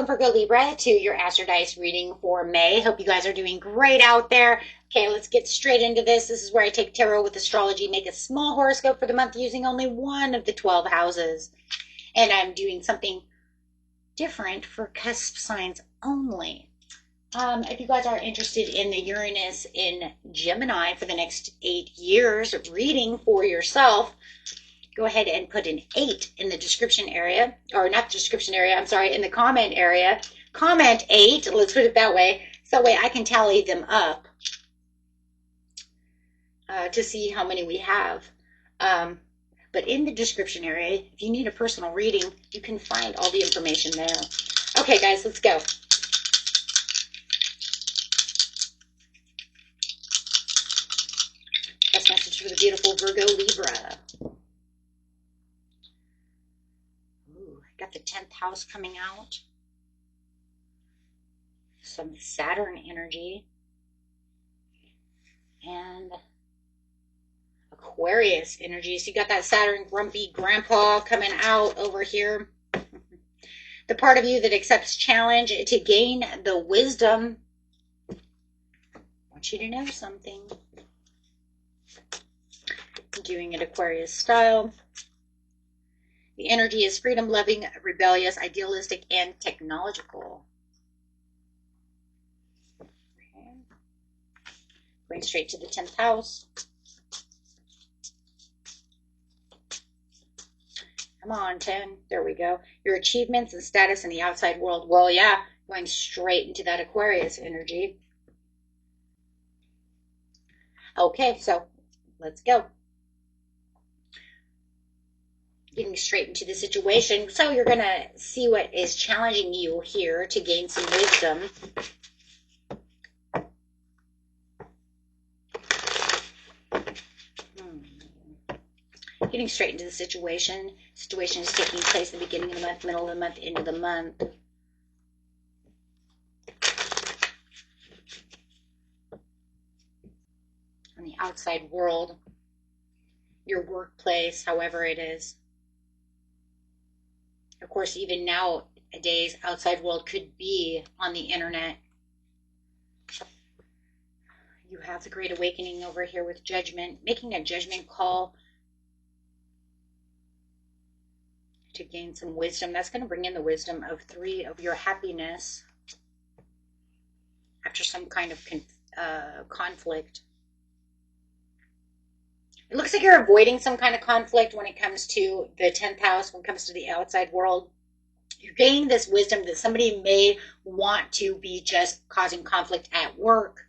welcome Virgo Libra to your Astrodice reading for May. Hope you guys are doing great out there. Okay, let's get straight into this. This is where I take tarot with astrology, make a small horoscope for the month using only one of the 12 houses. And I'm doing something different for cusp signs only. If you guys are interested in the Uranus in Gemini for the next 8 years reading for yourself, go ahead and put an 8 in the description area, or not the description area, I'm sorry, in the comment area. Comment 8, let's put it that way, so that way I can tally them up to see how many we have. But in the description area, if you need a personal reading, you can find all the information there. Okay, guys, let's go. Best message for the beautiful Virgo Libra. Got the 10th house coming out. Some Saturn energy. And Aquarius energy. So you got that Saturn grumpy grandpa coming out over here. The part of you that accepts challenge to gain the wisdom. I want you to know something. I'm doing it Aquarius style. The energy is freedom-loving, rebellious, idealistic, and technological. Okay. Going straight to the 10th house. Come on, 10. There we go. Your achievements and status in the outside world. Well, yeah, going straight into that Aquarius energy. Okay, so let's go. Getting straight into the situation. So you're going to see what is challenging you here to gain some wisdom. Getting straight into the situation. Situation is taking place at the beginning of the month, middle of the month, end of the month. On the outside world, your workplace, however it is. Of course, even nowadays, outside world could be on the internet. You have the Great Awakening over here with judgment, making a judgment call to gain some wisdom. That's going to bring in the wisdom of 3 of your happiness after some kind of conflict. It looks like you're avoiding some kind of conflict when it comes to the 10th house, when it comes to the outside world. You're gaining this wisdom that somebody may want to be just causing conflict at work,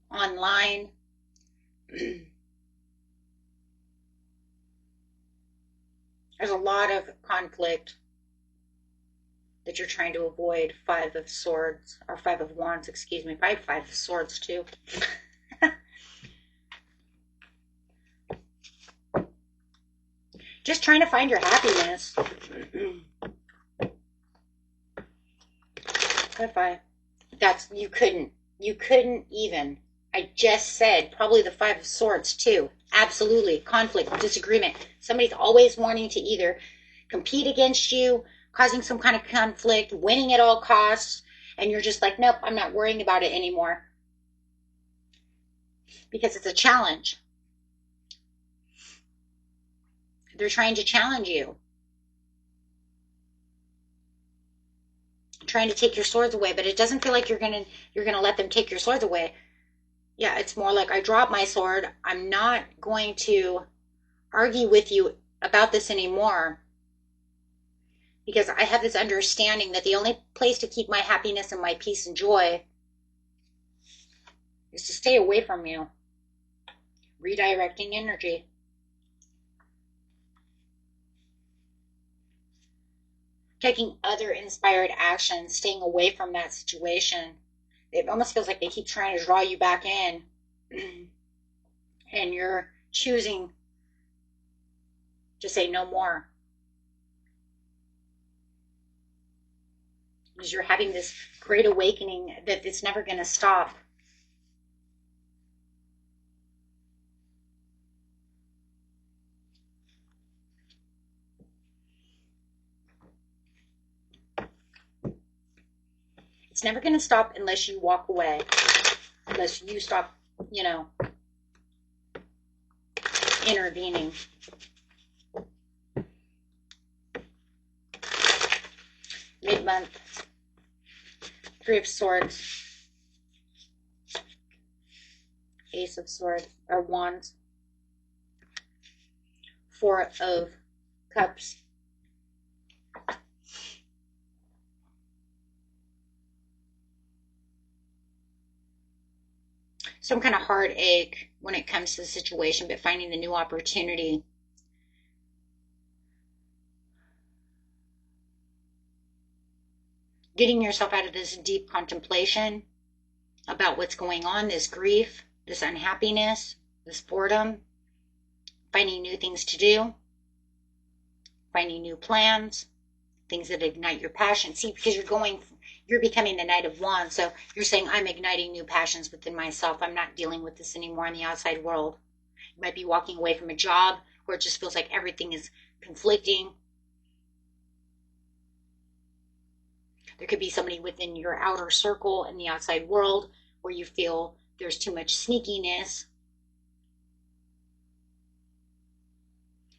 online. There's a lot of conflict that you're trying to avoid. 5 of Swords, or 5 of Wands, excuse me. 5 of Swords too. Just trying to find your happiness. You couldn't even. I just said probably the 5 of Swords too. Absolutely. Conflict, disagreement. Somebody's always wanting to either compete against you, causing some kind of conflict, winning at all costs, and you're just like, nope, I'm not worrying about it anymore. Because it's a challenge. They're trying to challenge you. Trying to take your swords away, but it doesn't feel like you're gonna let them take your swords away. Yeah, it's more like I dropped my sword. I'm not going to argue with you about this anymore. Because I have this understanding that the only place to keep my happiness and my peace and joy is to stay away from you. Redirecting energy. Taking other inspired action, staying away from that situation. It almost feels like they keep trying to draw you back in. And you're choosing to say no more. Because you're having this great awakening that it's never going to stop. It's never going to stop unless you walk away, unless you stop, you know, intervening. Mid-month, Three of Swords, Ace of Swords, or Wands, Four of Cups, some kind of heartache when it comes to the situation, but finding the new opportunity. Getting yourself out of this deep contemplation about what's going on, this grief, this unhappiness, this boredom, finding new things to do, finding new plans, things that ignite your passion. See, because you're becoming the Knight of Wands, so you're saying, I'm igniting new passions within myself. I'm not dealing with this anymore in the outside world. You might be walking away from a job where it just feels like everything is conflicting. There could be somebody within your outer circle in the outside world where you feel there's too much sneakiness.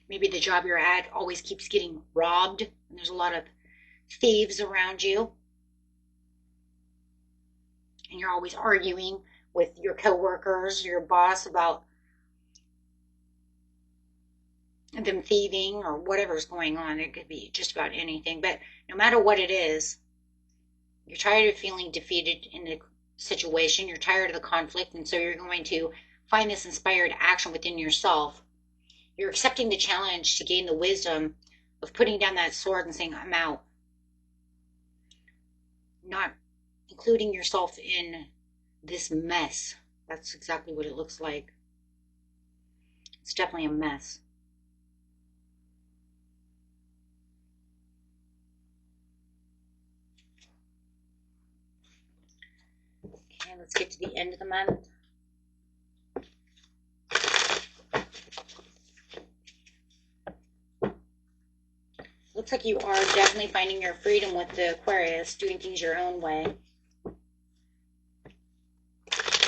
Maybe the job you're at always keeps getting robbed, and there's a lot of thieves around you. And you're always arguing with your coworkers, your boss, about them thieving or whatever's going on. It could be just about anything. But no matter what it is, you're tired of feeling defeated in the situation. You're tired of the conflict. And so you're going to find this inspired action within yourself. You're accepting the challenge to gain the wisdom of putting down that sword and saying, I'm out. Not including yourself in this mess. That's exactly what it looks like. It's definitely a mess. Okay, let's get to the end of the month. Looks like you are definitely finding your freedom with the Aquarius, doing things your own way.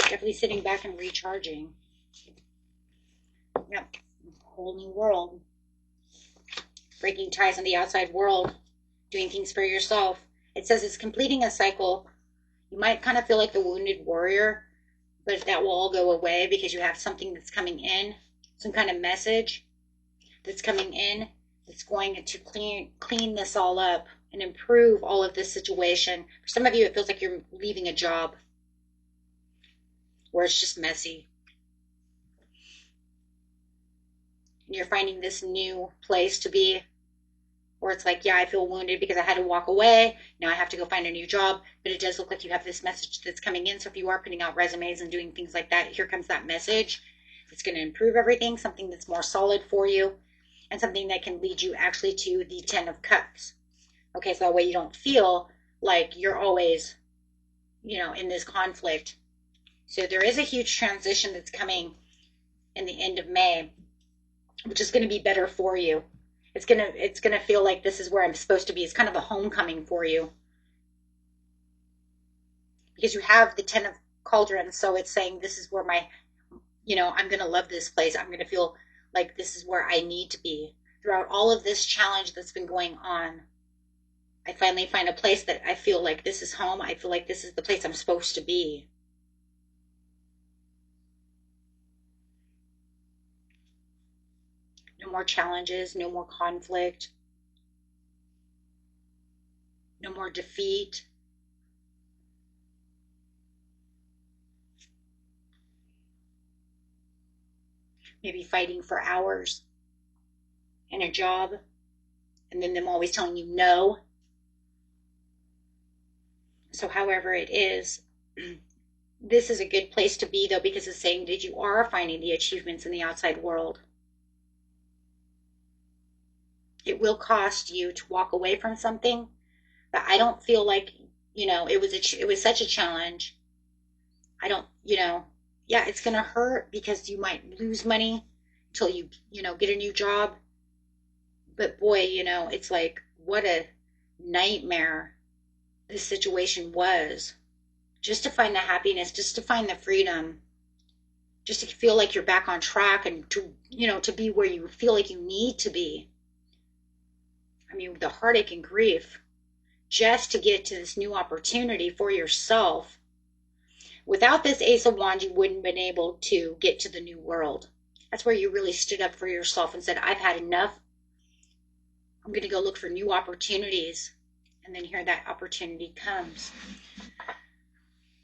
Definitely sitting back and recharging. Yep, whole new world. Breaking ties in the outside world, doing things for yourself. It says it's completing a cycle. You might kind of feel like the wounded warrior, but that will all go away because you have something that's coming in, some kind of message that's coming in. It's going to clean this all up and improve all of this situation. For some of you, it feels like you're leaving a job where it's just messy. And you're finding this new place to be where it's like, yeah, I feel wounded because I had to walk away. Now I have to go find a new job. But it does look like you have this message that's coming in. So if you are putting out resumes and doing things like that, here comes that message. It's going to improve everything, something that's more solid for you. And something that can lead you actually to the 10 of Cups. Okay, so that way you don't feel like you're always, in this conflict. So there is a huge transition that's coming in the end of May, which is going to be better for you. It's gonna feel like this is where I'm supposed to be. It's kind of a homecoming for you. Because you have the 10 of Cauldrons, so it's saying this is where I'm going to love this place. I'm going to feel like this is where I need to be. Throughout all of this challenge that's been going on, I finally find a place that I feel like this is home. I feel like this is the place I'm supposed to be. No more challenges, no more conflict, no more defeat. Maybe fighting for hours in a job, and then them always telling you no. So however it is, this is a good place to be, though, because it's saying that you are finding the achievements in the outside world. It will cost you to walk away from something, but I don't feel like, it was such a challenge. I don't, yeah, it's going to hurt because you might lose money until you get a new job. But boy, it's like, what a nightmare this situation was, just to find the happiness, just to find the freedom, just to feel like you're back on track and to, to be where you feel like you need to be. I mean, the heartache and grief, just to get to this new opportunity for yourself. Without this Ace of Wands, you wouldn't have been able to get to the new world. That's where you really stood up for yourself and said, I've had enough. I'm going to go look for new opportunities. And then here that opportunity comes.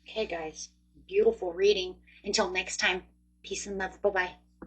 Okay, guys. Beautiful reading. Until next time, peace and love. Bye-bye.